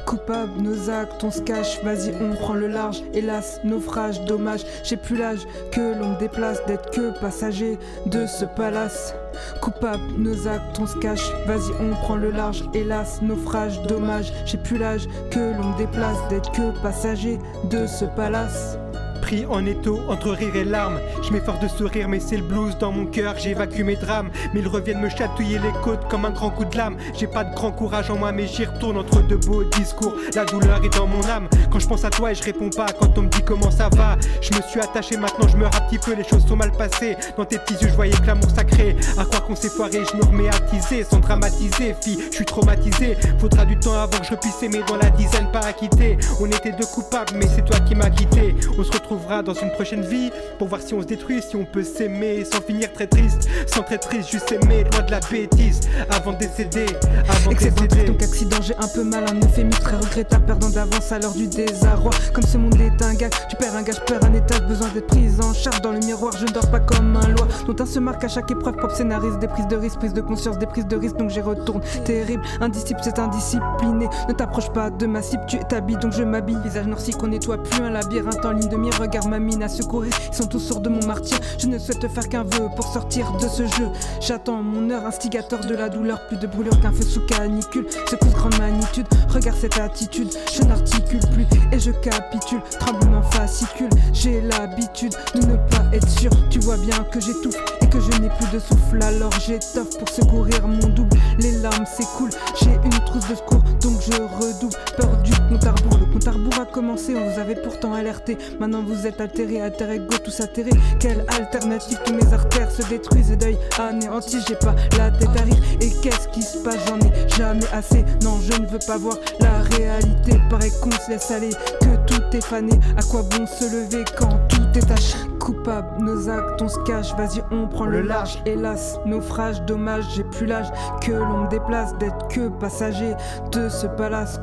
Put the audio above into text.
Coupable, nos actes, on se cache, vas-y on prend le large. Hélas, naufrage, dommage, j'ai plus l'âge que l'on me déplace, d'être que passager de ce palace. Coupable, nos actes, on se cache, vas-y on prend le large. Hélas, naufrage, dommage, j'ai plus l'âge que l'on me déplace, d'être que passager de ce palace. Pris en étau, entre rire et larmes, je m'efforce de sourire mais c'est le blues dans mon cœur, j'évacue mes drames. Mais ils reviennent me chatouiller les côtes comme un grand coup de lame. J'ai pas de grand courage en moi mais j'y retourne entre de beaux discours. La douleur est dans mon âme, quand je pense à toi et je réponds pas quand on me dit comment ça va. Je me suis attaché, maintenant je me rapetisse peu, les choses sont mal passées. Dans tes petits yeux je voyais que l'amour sacré. À croire qu'on s'est foiré, je me remets à teaser sans dramatiser, fille, je suis traumatisé. Faudra du temps avant que je puisse aimer dans la dizaine pas acquitté. On était deux coupables mais c'est toi qui m'as quitté. On se retrouvera dans une prochaine vie pour voir si on se détruit, si on peut s'aimer sans finir très triste, sans très triste, juste aimer loin de la bêtise avant de décéder, avant de décéder. Donc accident, j'ai un peu mal, un euphémisme très regrettable, perdant d'avance à l'heure du désarroi. Comme ce monde est un gag, tu perds un gars, je perds un étage, besoin d'être prise en charge dans le miroir, je ne dors pas comme un loi. Dont un se marque à chaque épreuve, propre scénariste, des prises de risque, prise de conscience, des prises de risque, donc j'y retourne. Terrible, indisciple, c'est indiscipliné. Ne t'approche pas de ma cible, tu t'habilles, donc je m'habille. Visage noirci qu'on nettoie plus, un labyrinthe en ligne de mire. Regarde ma mine à secourir, ils sont tous sourds de mon martyr. Je ne souhaite faire qu'un vœu pour sortir de ce jeu. J'attends mon heure, instigateur de la douleur. Plus de brûlure qu'un feu sous canicule. Secousse grande magnitude, regarde cette attitude. Je n'articule plus et je capitule. Tremblement fascicule, j'ai l'habitude de ne pas être sûr. Tu vois bien que j'étouffe et que je n'ai plus de souffle. Alors j'étoffe pour secourir mon double. Les larmes s'écoulent, j'ai une trousse de secours, donc je redouble. Peur du compte à rebours, le compte à rebours a commencé. On vous avait pourtant alerté, maintenant vous êtes altéré, alter ego, tous atterrés. Quelle alternative, tous mes artères se détruisent et d'œil anéanti. J'ai pas la tête à rire et qu'est-ce qui se passe, j'en ai jamais assez. Non, je ne veux pas voir la réalité, paraît qu'on se laisse aller, que tout est fané. À quoi bon se lever quand tout est taché? Coupable, nos actes, on se cache, vas-y on prend le large. Hélas, naufrage, dommage, j'ai plus l'âge que l'on me déplace, d'être que passager de ce palace.